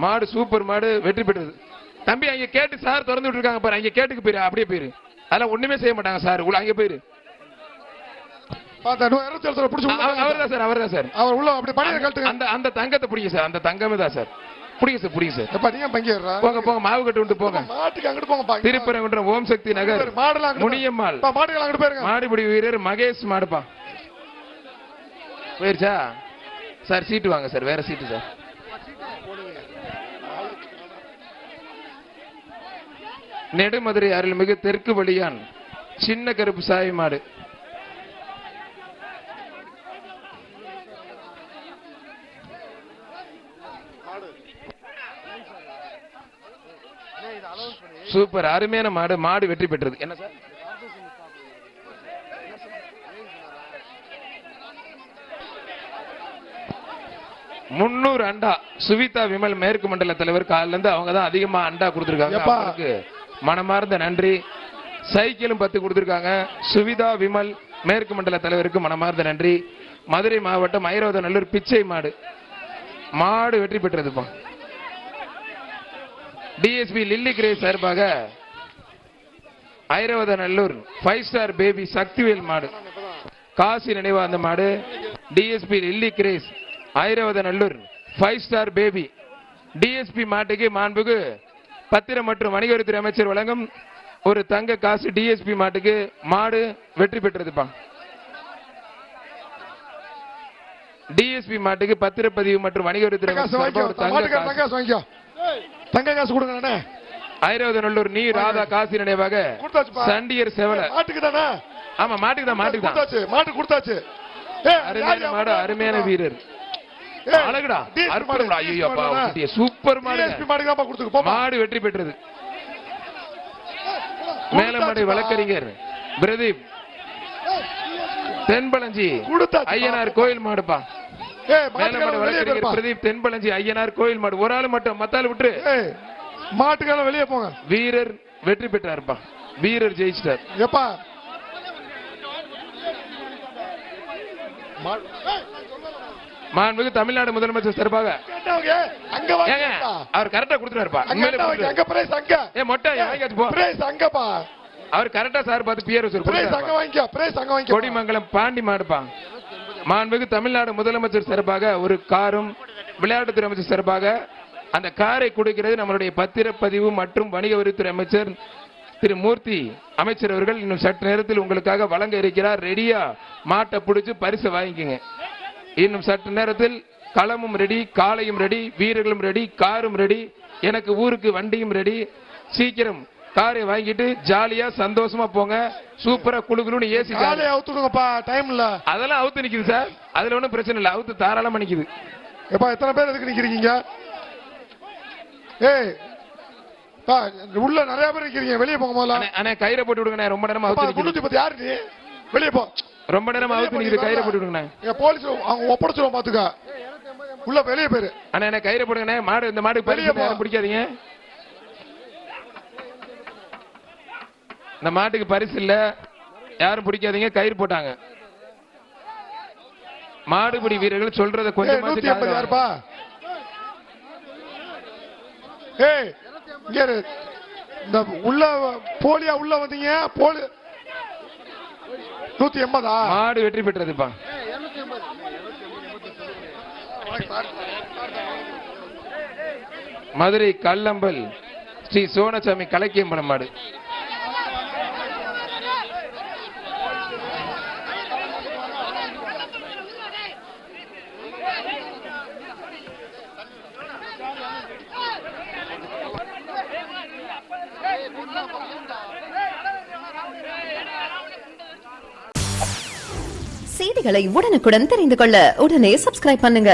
மாடு சூப்பர் மாடு வெற்றி பெற்றது. தம்பி அங்க கேட்டு சார் திறந்து விட்டு இருக்காங்க பாரு, அங்க கேட்டுக்கு போயிரு, அப்படியே போயிரு. அதெல்லாம் ஒண்ணுமே செய்ய மாட்டாங்க சார், அங்க போயிரு. அவர்தான் சார், அவர்தான் சார். அவர் உள்ள அப்படி பணியை கழட்டுங்க. அந்த தங்கத்தை பிடிங்க சார், அந்த தங்கமே தான் சார். பிடிங்க சார், பிடிங்க சார். போங்க போங்க, மாவு கட்டு விட்டு போங்க. திருப்பரங்குன்றம் ஓம் சக்தி நகர் முனியம்மாள் மாடுபிடி வீரர் மகேஷ் மாடுப்பா. போயிருச்சா சார்? சீட்டு வாங்க சார், வேற சீட்டு சார். நெடுமதுரை அருள்மிகு தெற்கு வழியான் சின்ன கருப்பு சாய் மாடு. சூப்பர், அருமையான மாடு. மாடு வெற்றி பெற்றது. என்ன சார்? 300 அண்டா. சுவிதா விமல் மேற்கு மண்டல தலைவர் காலில இருந்து அவங்க தான் அதிகமா அண்டா கொடுத்திருக்காங்க. அவங்களுக்கு மனமார்ந்த நன்றி. சைக்கிளும் 10 கொடுத்திருக்காங்க. சுவிதா விமல் மேற்கு மண்டல தலைவருக்கு மனமார்ந்த நன்றி. மதுரை மாவட்டம் ஐரோதநல்லூர் பிச்சை மாடு. மாடு வெற்றி பெற்றதுப்பா. டிஎஸ்பி லில்லி கிரேஸ் சார்பாக ஐரோதநல்லூர் 5 ஸ்டார் பேபி சக்திவேல் மாடு. காசி நினைவா அந்த மாடு. DSP Lily Grace Irothanallur 5 star baby. DSP மாட்டுக்கு மாண்புக்கு பத்திரம் மற்றும் வணிகவரித்துறை அமைச்சர் வழங்கும் ஒரு தங்க காசு. டிஎஸ்பி மாட்டுக்கு மாடு வெற்றி பெற்றதுப்பா. டிஎஸ்பி மாட்டுக்கு பத்திரப்பதிவு மற்றும் வணிகவரித்துறை தங்க காசு கொடுங்க. ஐரோதநல்லூர் நீ ராதா காசி நினைவாக சண்டியர் செவல மாட்டுக்கு தானே? ஆமா, மாட்டுக்கு தான், மாட்டுக்கு தான். மாட்டு கொடுத்தாச்சு. அருமையான மாடு, அருமையான வீரர். அழகுடா, அற்புதம்டா. ஐயோ அப்பா, சூப்பர் மாடு. மாடு வெற்றி பெற்றது. மேலமடை வழக்கறிஞர் பிரதீப் தென்பளஞ்சி ஐயனார் கோயில் மாடுப்பா. மேலமடை வழக்கறிஞர் பிரதீப் தென்பளஞ்சி ஐயனார் கோயில் மாடு. ஒரு ஆள் மட்டும், மத்தாள் விட்டு மாட்டுக்கால வெளியே போங்க. வீரர் வெற்றி பெற்றாருப்பா. வீரர் ஜெயிச்சிட்டார். எப்பா மாண்புமிகு தமிழ்நாடு முதலமைச்சர் சார்பாக அவர் கரெக்டா கொடுத்துறாருப்பா. அவர் கரெக்டா சார் பார்த்து பிஆர் கொடிமங்கலம் பாண்டி மாடுப்பா. மாண்புமிகு தமிழ்நாடு முதலமைச்சர் சார்பாக ஒரு காரும் விளையாட்டுத்துறை அமைச்சர் சார்பாக அந்த காரை கொடுக்கிறது நம்மளுடைய பத்திரப்பதிவு மற்றும் வணிக வரித்துறை அமைச்சர் திரு மூர்த்தி அமைச்சர் அவர்கள் இன்னும் சற்று நேரத்தில் உங்களுக்காக வழங்க இருக்கிறார். ரெடியா மாட்டை பிடிச்சு பரிசு வாங்கிக்கங்க. இன்னும் சற்று நேரத்தில் களமும் ரெடி, காலையும் ரெடி, வீரர்களும் ரெடி, காரும் ரெடி, எனக்கு ஊருக்கு வண்டியும் ரெடி. சீக்கிரம் காரை வாங்கிட்டு ஜாலியா சந்தோஷமா போங்க. சூப்பரா குளுகுளுன்னு ஏசி அவுத்துடுங்கப்பா. டைம் இல்ல, அதெல்லாம் அவுத்து நிக்குது சார். அதுல ஒன்றும் பிரச்சனை இல்லை, அவுத்து தாராளமா நிக்குது. எப்பா எத்தனை பேர் எதுக்கு நிக்கிறீங்க? ஏய் உள்ள நிறைய பேர் நிக்கிறீங்க, வெளியே போங்க. முதல்ல அண்ணே கயிறை போட்டு விடுங்க. ரொம்ப நேரமா அவுத்து நிக்குது. யாரு நீ? வெளியே போ. ரொம்ப நேரமா அவுத்து நிக்குது, கயிறை போட்டு விடுங்க. போலீஸ் அவங்க ஒப்படைச்சிரும் பாத்துக்க. உள்ள வெளியே பேரு. அண்ணே கயிறை போடுங்க. மாடு, இந்த மாடு பிடிக்காதீங்க. இந்த மாட்டுக்கு பரிசு இல்ல, யாரும் பிடிக்காதீங்க. கயிறு போட்டாங்க. மாடுபிடி வீரர்கள் சொல்றத கொஞ்சம் இந்த உள்ள போலியா உள்ள வந்தீங்க. போலி 180. மாடு வெற்றி பெற்றதுப்பா. மதுரை கல்லம்பல் ஸ்ரீ சோனசாமி கலக்கியம்பலம் மாடு. செய்திகளை உடனுக்குடன் தெரிந்து கொள்ள உடனே சப்ஸ்கிரைப் பண்ணுங்க.